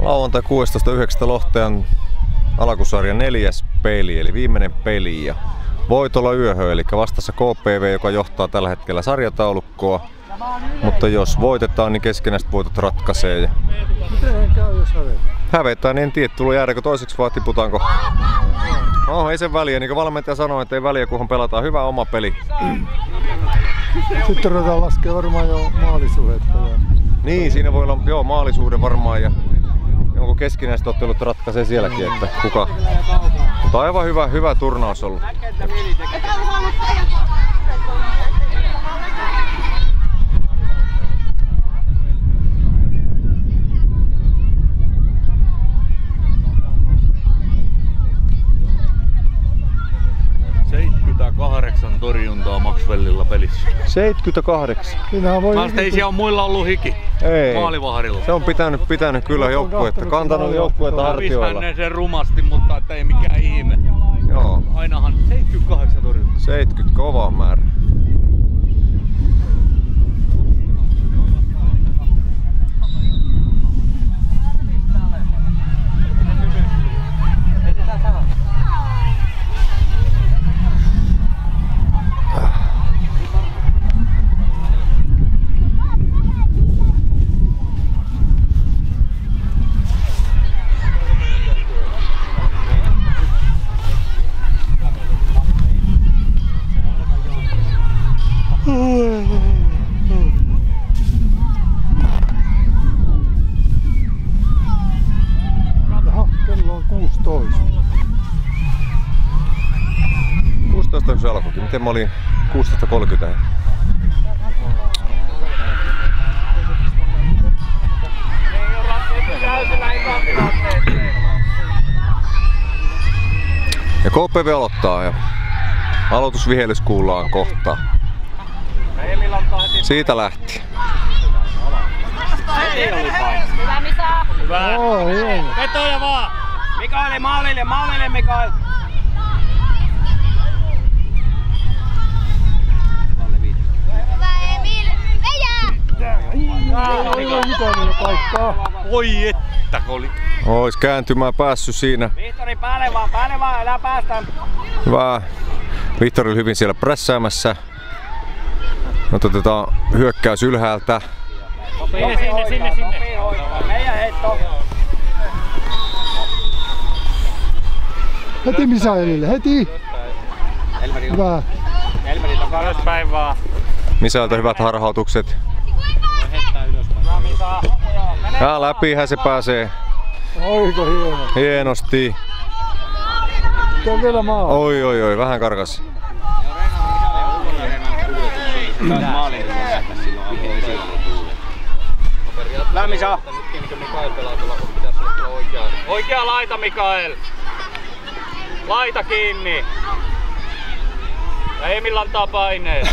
Lauantai 16.9. Lohteen alkusarjan 4. peli, eli viimeinen peli. Ja voitolla yöhö, eli vastassa KPV, joka johtaa tällä hetkellä sarjataulukkoa. Mutta jos voitetaan, niin keskenäiset voitot ratkaisee. Ja miten käy, jos hävetään? Hävetään, niin en tiedä, tulee jäädäkö toiseksi vai tiputaanko. No, ei sen väliä, niin kuin valmentaja sanoi, että ei väliä, kunhan pelataan hyvä oma peli. Sitten ruvetaan laskemaan varmaan jo maalisuhdetta. Niin, siinä voi olla maalisuhde varmaan ja onko keskinäiset ottelut ratkaisee sielläkin, että kuka. Mutta aivan hyvä turnaus ollut. 78 torjuntaa Maxwellilla pelissä. 78. Ei siellä on muilla ollut hiki. Ei. Maalivahdilla. Se on pitänyt kyllä joukkuetta, kantanut joukkuetta hartioilla. Hänen sen rumasti, mutta että ei mikään ihme. Joo. Ainahan 78 torjuntaa. 70, kova määrä. Kello on 16. 16 se alkoikin. Miten mä olin 16.30? Ja KPV aloittaa ja aloitusvihellys kuullaan kohta. Siitä lähti. Hyvä Misa! Hyvä! Vetoja vaan! Mikael, maalille Mikael! Hyvä Emil! Veijää! Ei ole mitään niillä paikkaa. Oi että oli! Ois kääntymään päässyt siinä. Vihtori päälle vaan, älä päästä! Hyvä. Vihtori oli hyvin siellä prässäämässä. Nyt otetaan hyökkäys ylhäältä. Sinne! Meidän heitto! Heti Misaelille, heti! Hyvä. Elmeri takaa ylöspäin vaan. Misaelta hyvät harhautukset. Ja läpihän se pääsee. Oiko hieno. Hienosti. Tää vielä maa. Oi, vähän karkas. Lämmisä! Oikea laita Mikael! Laita kiinni! Ja Emil antaa paineen.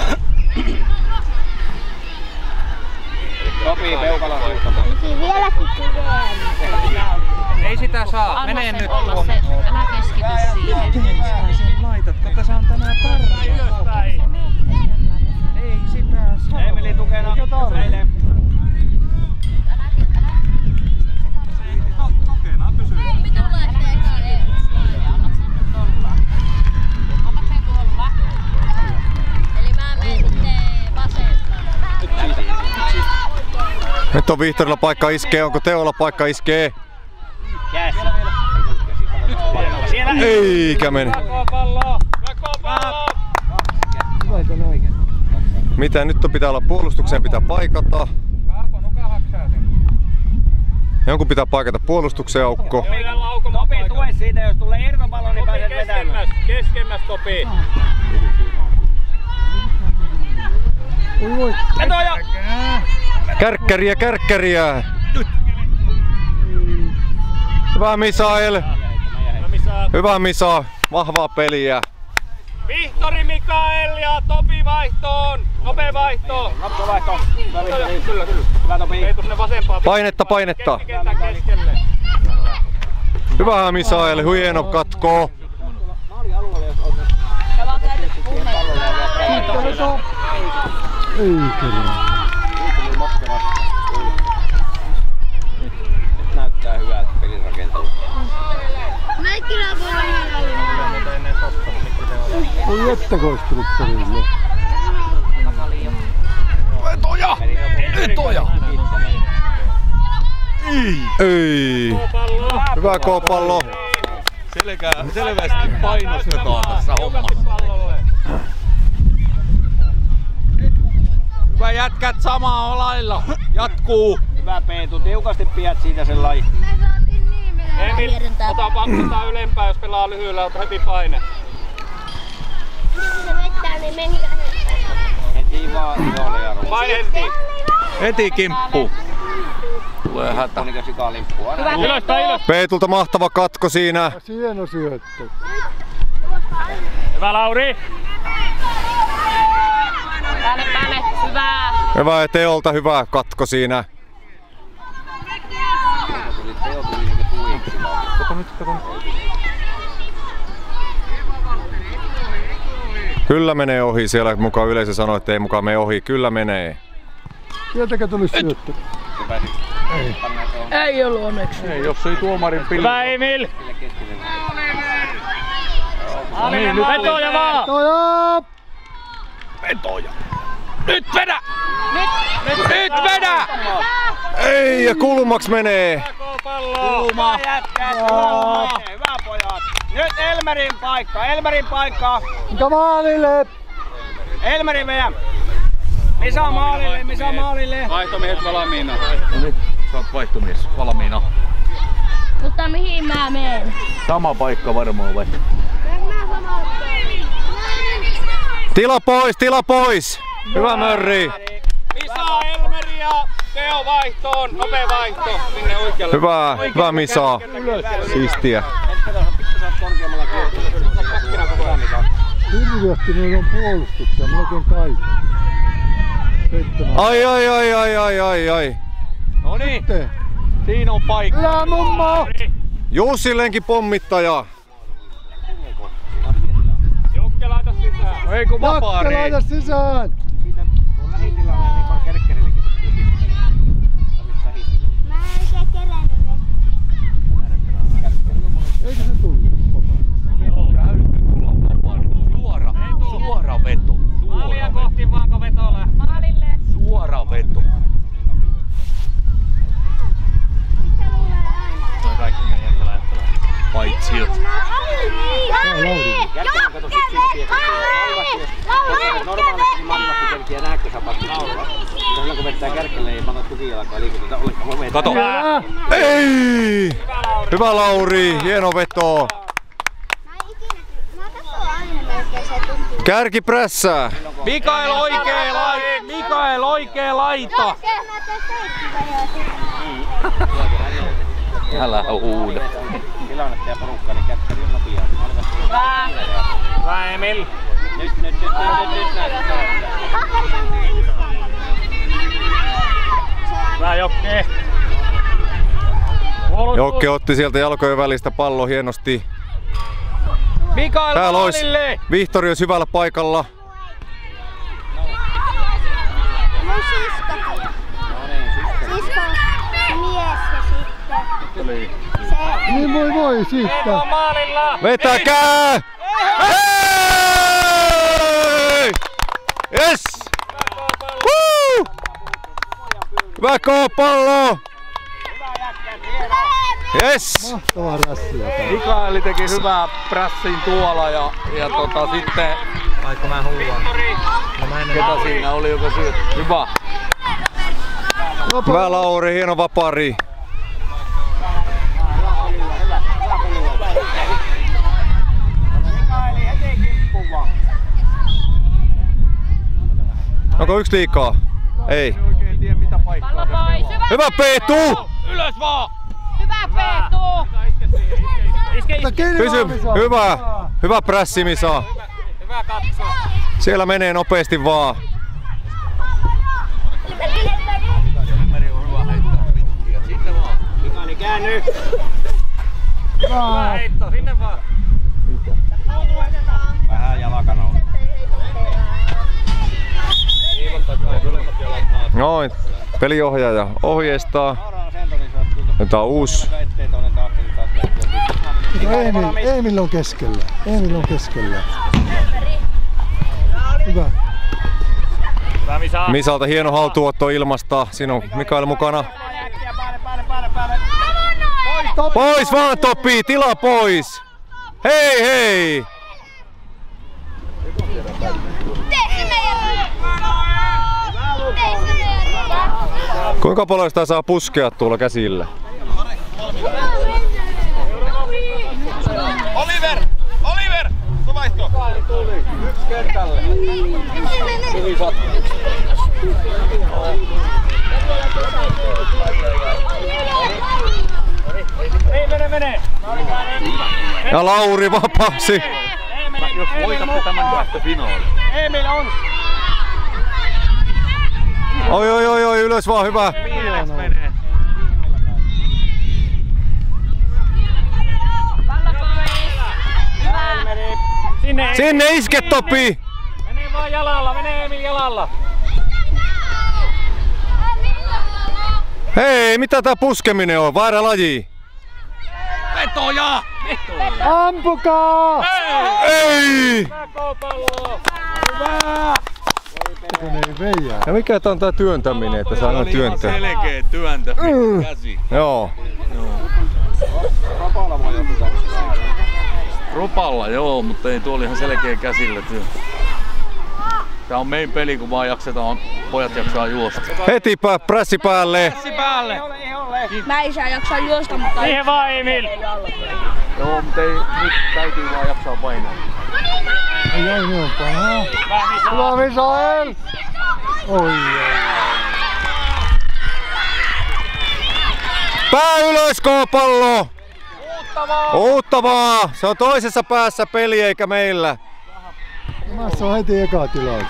Sopii peukala suusta. Vieläkin Ei sitä saa. Mene nyt tuonne. Älä keskity siihen. Sen laitat, se on tänään Ylöspäin! Ei sitä saa. Emeli tukena meille. Tukena pysyy. Mitä lähtee käteen? Anna sen tulla. Anna sen tulla. Eli mä menen sitten vasenta. Nyt on Vihtorilla paikka iskee. Onko Teolla paikka iskee? Yes. Eikä mene. Pallo! Mitä nyt pitää olla puolustukseen, pitää paikata. Jonkun pitää paikata puolustukseen aukko. Topi, tue siitä, jos tulee irtopallo, niin pääset vetämään. Keskemmäs Topi. Vetoja! Kärkkäriä! Hyvä Misael! Hyvä Misa! Vahvaa peliä! Vihtori Mikael ja Topi vaihtoon! Nopea vaihto! Nopea vaihto! Kyllä. Hyvä Topi! Ei tuonne vasempaan. Painetta! Keskelle. Hyvä Misael! Hieno katko! Ei kyllä. Näyttää hyvältä. Jättekonstruktorille. Vetoja! Vetoja! Ei! Hyvä K-pallo! Selvästi painostetaan tässä hommassa. Hyvä jätkät samaa lailla. Jatkuu. Hyvä Peetu, tiukasti pidät siitä sen laji. Emil, ota ylempää, jos pelaa lyhyellä, ota heti paine. Heti vaan isolle Jaro. Paine heti. Heti kimppu. Tulee hätä. Monika sikalimppua. Ylös. Peetulta mahtava katko siinä. Hieno syöttö. Hyvä Lauri. Päälle, hyvä. Hyvä ja Teolta hyvä katko siinä. Teo tuli niinku tuiksi. Kato. Kyllä menee ohi, siellä mukaan yleisö sanoi, että ei mukaan mene ohi. Kyllä menee. Sieltäkö tuli syöttö? Ei ollut onneksi. Ei, jos ei tuomarin pili. Hyvä Emil. Vetoja vaan. Toja! Nyt vedä! Nyt vedä! Ei ja kulmaks menee. Kulma. Hyvä pojat. Nyt Elmerin paikka. Mitä maalille? Elmerin veä. Misa maalille. Vaihtomiehet valmiina. No nyt, sä oot vaihtomies valmiina. Mutta mihin mä menen? Sama paikka varmaan vai? Tila pois! Hyvä Mörri! Misa, Elmeri ja Teo vaihtoon. Nopea vaihto sinne oikealle. Hyvä Misa. Siistiä. Hirveästi meillä on puolustuksia, melkein kaikki. Ai. Noniin, siinä on paikka. Hyvä mummo! Jussillenkin pommittaja. Jukke, laita sisään. No ei kun Jakke, vapaari. laita sisään! Siitä tuon lähitilanne niin vaan Kärkkärillekin pystyy Mä en oikein kerännyt Eikö se tullut? Suora veto. Maalia kohti vaanko veto lähtee? maalille. Suora veto. Toi kaikki meidän lähtee. Paitsi Kärkkärinen kato syksyllä normaalisti maailmassa kerkiä nähdäkö sä pakki naulaa. Silloin kun vettää Kärkkälle ei panna tukijalkaa liikuta ollenkaan. kato. Ei! Hyvä Lauri, hieno veto. Kärki prässää. Mikael oikee laita. Älä huuda. Tilannetta ja porukkaa, niin Kärkkäri on nopeaa. Hyvä Emil. Nyt. Hyvä Jokke. Jokke otti sieltä jalkojen välistä pallo hienosti. Mikael Täällä olisi maalille. Vihtori olisi hyvällä paikalla. Mun siskokin. Sisko mies ja sitten se... Niin voi siitä. Maalilla. Vetäkää! Hei! Yes! Woo! Hyvä K-pallo! Yes! Mahtava rässiä. Mikaeli teki hyvää prässin tuolla ja sitten... Vaikka mä huuan. Ketä siinä oli, joka syötti? Hyvä. Hyvä Lauri, hieno vapari. Onko yksi liikaa? Ei. Oikein tiedä mitä paikkaa. Pallo pois. Hyvä Peetu! Ylös vaan! Hyvä Peetu. Pysy! Hyvä! Hyvä prässi Misa. Hyvä katso. Siellä menee nopeasti vaan. Mikaeli käänny. Hyvä heitto, sinne vaan. Vähän jalakana. Noin. Peliohjaaja ohjeistaa. Nyt on uusi. Emil on keskellä. Hyvä. Hyvä Misa. Misalta hieno haltuotto ilmasta. Siinä on Mikael mukana. Pois vaan Topi, tila pois! Hei hei! Kuinka paljon sitä saa puskea tuolla käsillä? Oliver! Oliver! Tuo vaihto! Yksi kertalle. Tuli sotku. Ei mene! Ja Lauri vapaaksi! Jos voitatte tämän vaihtofinaalin. Emil on! Oi, ylös vaan, hyvä! Viides menee. Sinne iske Topi! Menee vaan jalalla, menee Emil jalalla. Hei, mitä tää puskeminen on? Väärä laji! Vetoja! Ampukaa! Ei! Hyvä K-pallo! Kun ei veijää. Ja mikä tää on tää työntäminen, että saa noin työntää? Selkeä työntä käsi. Joo. Rapalla voi ottaa. Rupalla joo, mutta ei tuolla ihan selkeä käsillä työ. Tää on meidän peli, kun vaan jaksetaan, pojat jaksaa juosta. Heti prässi päälle! Päälle! Mä en saa jaksaa juosta, mutta... Siihen vaan Emil! Joo, mutta ei, nyt täytyy vaan jaksaa painaa. Ai niin on pahaa. Hyvä Misa! Hyvä Misael! Oi. Pää ylös K-pallo! Uutta vaan! Se on toisessa päässä peli eikä meillä. Tässä on heti eka tilaus.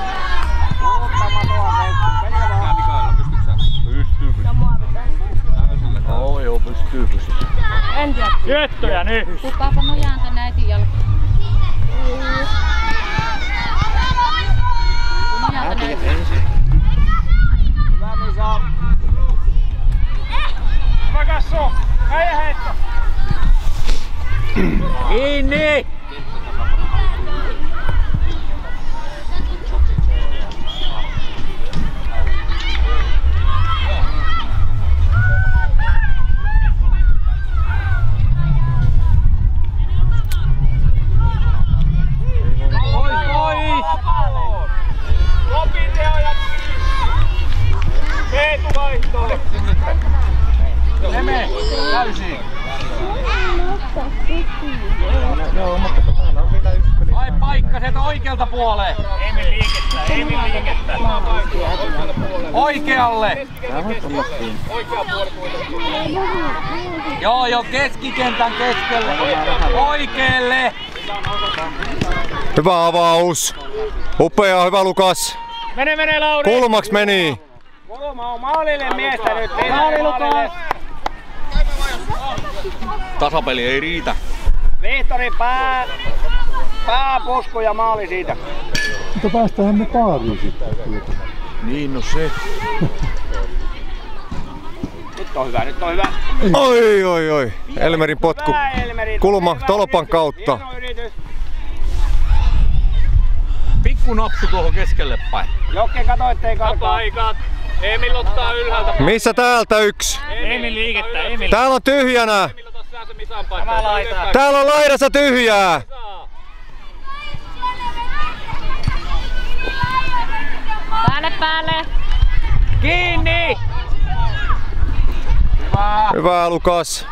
Joo, pystyy. En tiedä. Syöttöjä nyt! Kukaapa nojaan tän äitin jalkaan? Nojaan tän äitin. Hyvä Misa. Hyvä Kassu! Äijä heitto! Kiinni! Eme, täysin! Ai paikkaset oikealta puoleen! Emil liikettä! Oikealle! Joo, keskikentän keskelle! Oikealle! Hyvä avaus! Upea, hyvä Lukas! Mene Lauri! Kulmaks meni! Kulma on maalille miestä nyt! Maali Lukas! Tasapeli ei riitä. Vihtori pää posku ja maali siitä. Mutta päästähän me paariin sitten. Niin, no se. Nyt on hyvä. Oi. Elmerin potku. Kulma tolpan kautta. Hieno yritys. Pikku napsu tuohon keskelle päin. Jokke kato ettei karkaa. Paikat! Emil ottaa ylhäältä. Missä täältä yksi? Emil liikettä, Emil. Täällä on tyhjänä! Emil ota sä se Misan paikka. Tämä laitaa. Täällä on laidassa tyhjää! Päälle! Kiinni! Hyvä Lukas!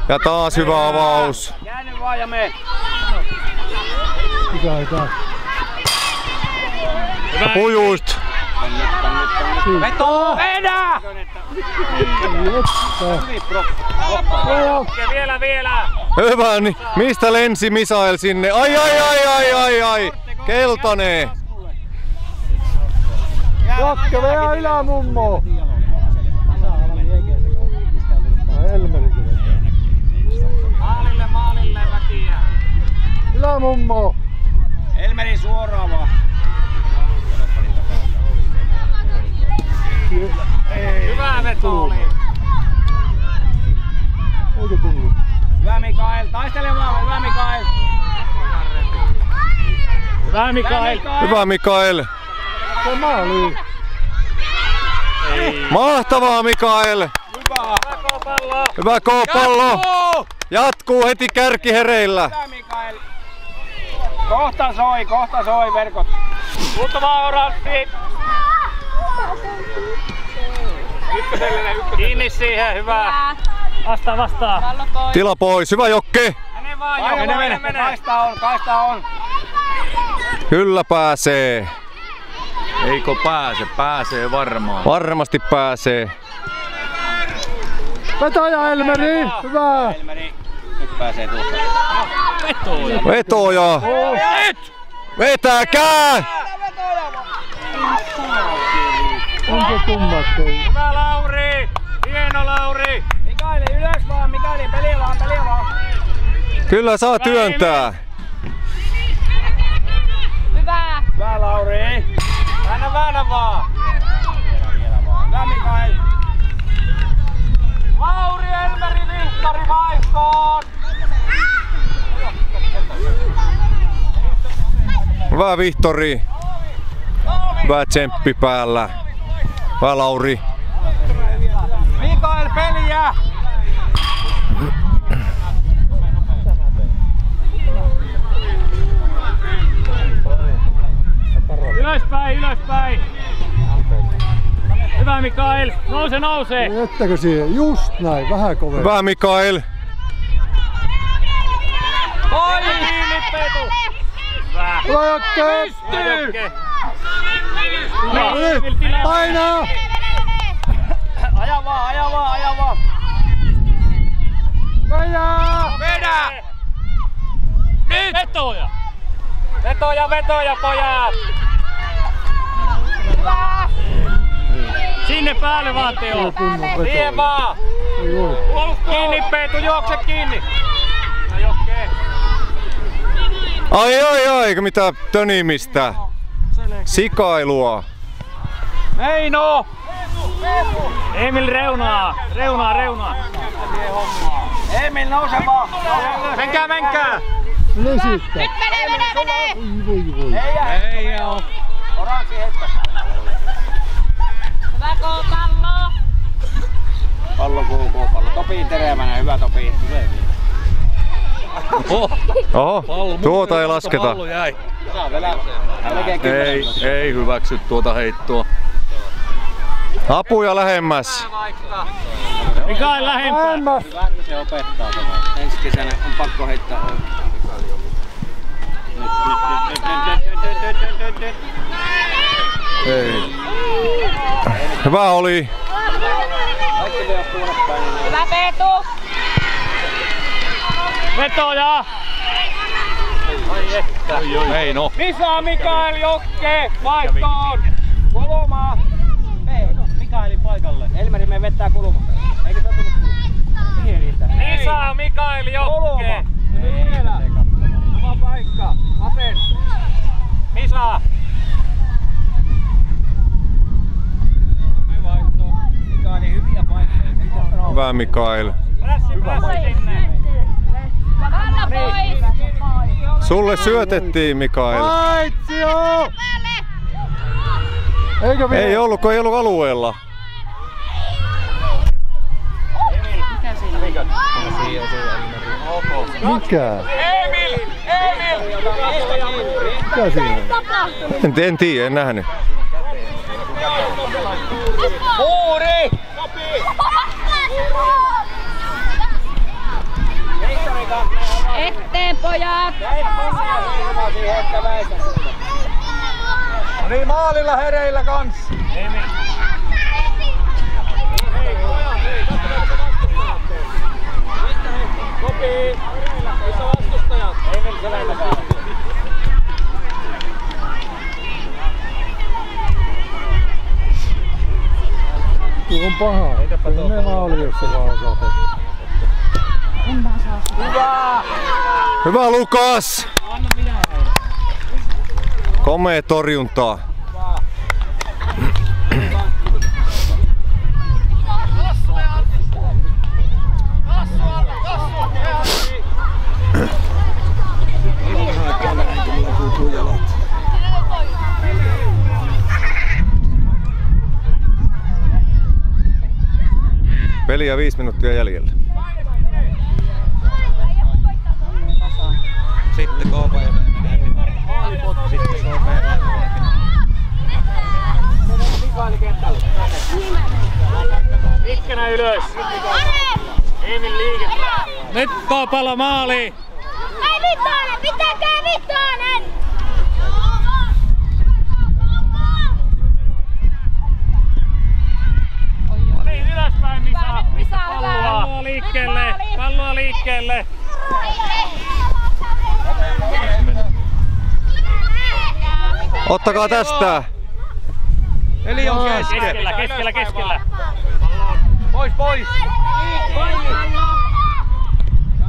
Ja taas hyvä avaus. Käänny vaan ja mene. Hyvä. Pujuist! Veto! Vedä! Vielä! Hyvä, niin mistä lensi Misael sinne? Ai! Keltainen! Jakke, vedä ylämummo! Elmeri. Maalille väkiä! Ylämummo! Elmeri suoraan vaan. Hyvä veto oli! Eikö tullut? Hyvä Hyvä Mikael. Hyvä Mikael. Se maali. Mahtavaa Mikael. Hyvä K-pallo. Jatkuu heti kärki hereillä. Hyvä Mikael. Kohta soi verkot. Puuttavaa oranssi. Kiinni siihen, hyvä. Vastaa. Pallo pois. Tila pois. Hyvä Jokke. Mene vaan, mene. Kaista on. Kyllä pääsee. Eikö pääsee varmaan. Varmasti pääsee. Vetoja Elmeri. Hyvä. Elmeri. Nyt pääsee tuosta. Vetoja. Vetäkää. On se tummat. Hyvä Lauri. Hieno Lauri. Mikaeli ylös vaan, Mikaeli peliä vaan. Kyllä saa työntää. Hyvä. Hyvä Lauri. Väännä vaan. Hyvä Mikael. Lauri Elmeri Vihtari vaihtoon. Hyvä Vihtori. Hyvä tsemppi päällä. Hyvä Lauri. Mikael peliä. Ylöspäin. Hyvä Mikael, nouse. Jättäkö siihen? Just näin, vähän kovemmin. Hyvä Mikael. Oi, kiinni Petu. Hyvä. Hyvä Jokke. Painaa. Aja vaan. Vedä. Nyt. Vetoja pojat. Sinne päälle vaan Teo. Siihen vaan. Kiinni Peetu, juokse kiinni. No Jokke. Ai, mitä tönimistä. Sikailua. Meino. Emil reunaa. Emil nouse vaan. Menkää. Lesittä. Mene. Voi. Ei oo. Oranssi hetkä. Hyvä K-pallo. Pallo kuuluu. Topi terävänä, hyvä Topi. Oho, tuota ei lasketa. Pallo jäi. Ei hyväksy tuota heittoa. Apuja lähemmäs. Mikael lähempää. Hyvä, että se opettaa tämän. Ensi kesänä on pakko heittää oikein. Nyt. Ei. Hyvä oli. Hyvä Peetu. Vetoja. Ei no. Missä Mikael Jokke vaihtoon? Kulmaa. Mikaelin paikalle. Elmeri me vettää kulmaa. Eikö se tullut kulmaa? Mihin riittää? Missä Mikael Jokke? Vielä. Oma paikka. Asen. Misa. Mikaeli hyviä paikkoja. Hyvä Mikael. Prässi sinne. Pallo pois. Sulle syötettiin Mikael. Aitsio! Eikö vielä? Ei ollut, kun ei ollut alueella. Mikä siinä on? Mikä? Emil! Mikä siinä on? En tiedä, en nähnyt. Muuri! Eteen pojat. No niin, maalilla hereillä kans. Emil. Sopii. Missä vastustajat? Emil seläntä päällä. Tuo on paha. Kyllä ne maali, jos se vaan saa. Hyvä! Hyvä Lukas! Komea torjuntaa. Peliä 5 minuuttia jäljellä. Sitten KPV menee. Sitten KPV. Mikaeli kentälle. Ikkänä ylös. Emil liikettä. Nyt K-pallo maaliin. Ei Vitoinen, pitäkää Vitoinen! No niin, ylöspäin Misa. Palloa liikkeelle. Palloa liikkeelle. Ottakaa tästä! Eli on Keskellä. Pois!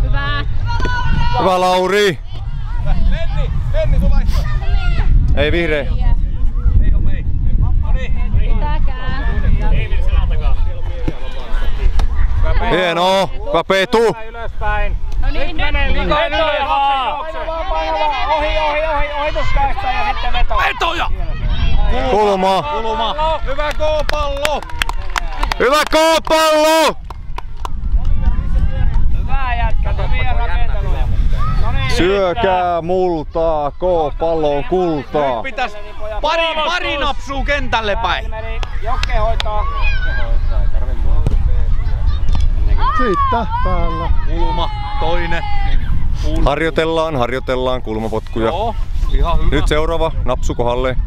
Hyvä. Hyvä Lauri! Penni sun vaihto! Ei vihreä. Ei oo mei. Noniin. Pitäkää. Emil selän takaa. Hienoa! Hyvä Peetu! Ylöspäin. No niin, nyt. Vetoja vaan. Ohituskäystä ja sitten veto. Vetoja! Kulma! Hyvä K-pallo! Hyvä K-pallo! Hyvä jätkä, hyviä rakenteluja. Syökää multaa, K-pallo on kultaa. Nyt pitäis pari napsuu kentälle päin. Jokke hoitaa. Siitä päällä. Kulma, toinen. Harjoitellaan kulmapotkuja. Joo, ihan hyvä. Nyt seuraava, napsu kohdalle.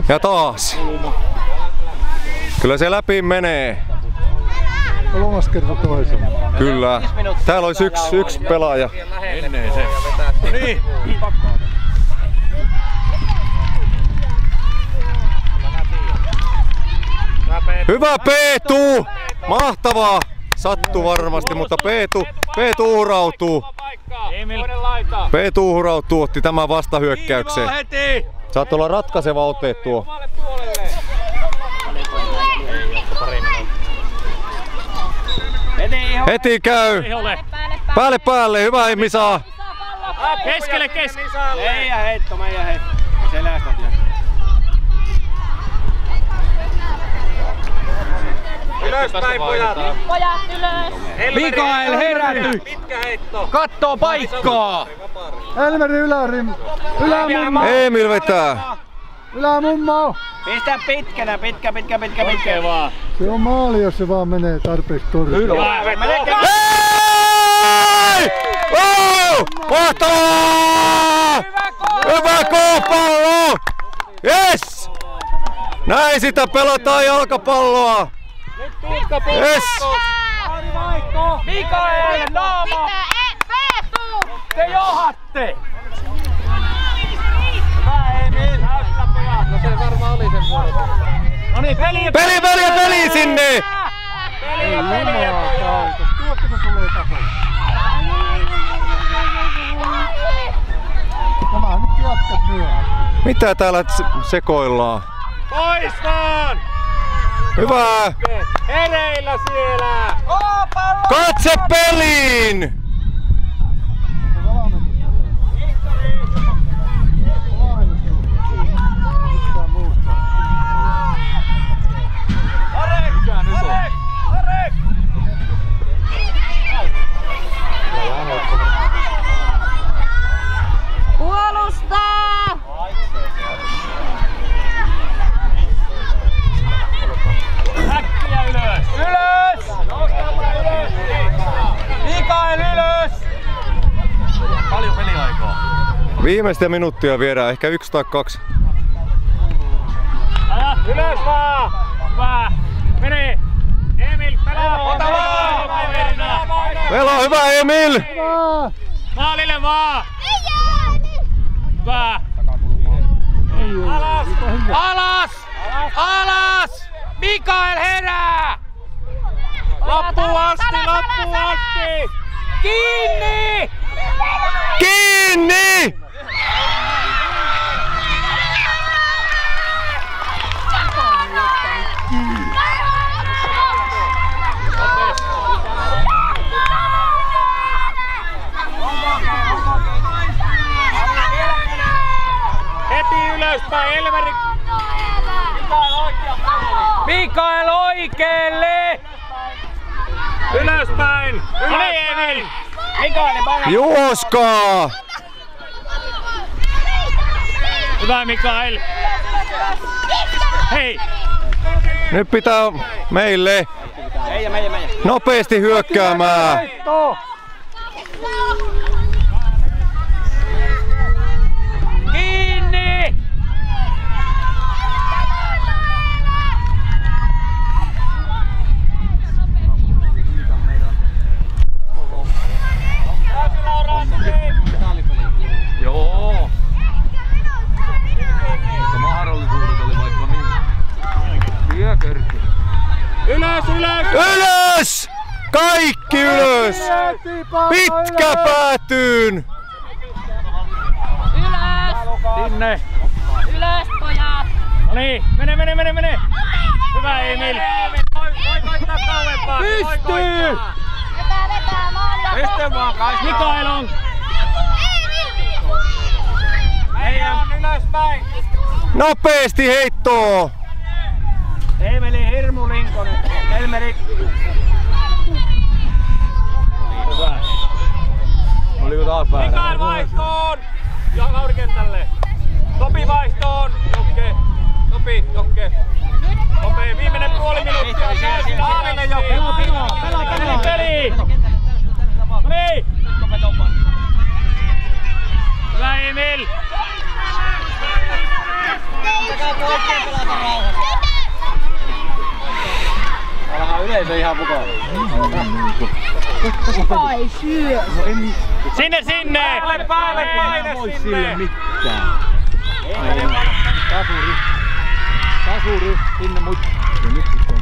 Ja taas. Kyllä se läpi menee. Kolmas kerta toisena. Kyllä. Täällä olisi yksi pelaaja. Menee se. Niin. Hyvä Peetu! Mahtavaa! Sattuu varmasti, mutta Peetu uhrautuu. Emil. Laita. Peetu uhrautuu, otti tämän vastahyökkäykseen. Heti! Saat olla ratkaiseva ote tuo. Omalle puolelle. Heti käy! Ei ole. Päälle, hyvä Misa! Keskelle. Meidän heitto. Selästä työ. Ylöspäin pojat. Pojat ylös. Mikael heräty! Pitkä heitto. Kattoo paikkaa! Elmeri ylämummo. Emil vetää. Ylämummo. Pistä pitkänä, pitkä. Oikein vaan. Se on maali, jos se vaan menee tarpeeksi torjuun. Hyvä veto. Hei! Oh! Mahtavaa! Hyvä K-pallo! Yes! Näin sitä pelataan jalkapalloa! Yes! Mikael, naama! Te johatte! Hyvä Emil! No se varmaan oli sen vuoden. No niin, Peli sinne! Ei jumalauta. Tuotteko tulee tasoon? Tämä nyt jatkat myöhään. Mitä täällä sekoillaan? Pois vaan! Hyvä! Hereillä siellä! Katse peliin! Puolustaa! Äkkiä ylös! Mikael ylös! Paljon peliaikaa. Viimeistä minuuttia viedään, ehkä 1 tai 2. Ylös vaan! Hyvä! Mene! Emil, pelaa! Ota vaan! Pelaa, hyvä Emil! Maalille vaan! Hyvä! Alas! Mikael herää! Loppuun asti! Kiinni! Kiinni! Ylöspäin, Elmeri! Mikael oikeelle! Ylöspäin! Ylöspäin! Mikaeli paikalla. Juoskaa! Hyvä Mikael! Hei! Nyt pitää meille Meidän. nopeasti hyökkäämään. Kiinni! Joo. Mahdollisuudet oli vaikka niin. Työkörky. Ylös! Ylös! Kaikki ylös! Pitkä päätyyn! Ylös! Sinne. Ylös, pojat! No niin, mene! Hyvä Emil! Voi koittaa kauempaa! Pystyy! Vetää, maalia! Pysty vaan kaistaa. Mikael on! Meidän on ylöspäin! Nopeesti heittoa! Emeli hirmu Linkonen. Elmeri. Hyvä. Oliko taas väärä? Mikael vaihtoon! Ja Laurikentälle! Topi vaihtoon! Jokke! Nopea, viimeinen puoli minuuttia! Taaville Jokke! Peli! No niin! Hyvä Emil! Alhaa yleisö ihan mukaan. Sinne! Päälle paine sinne! Tasuri sinne mut.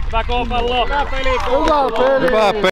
Hyvä K-pallo! Hyvä peli! Hyvä peli!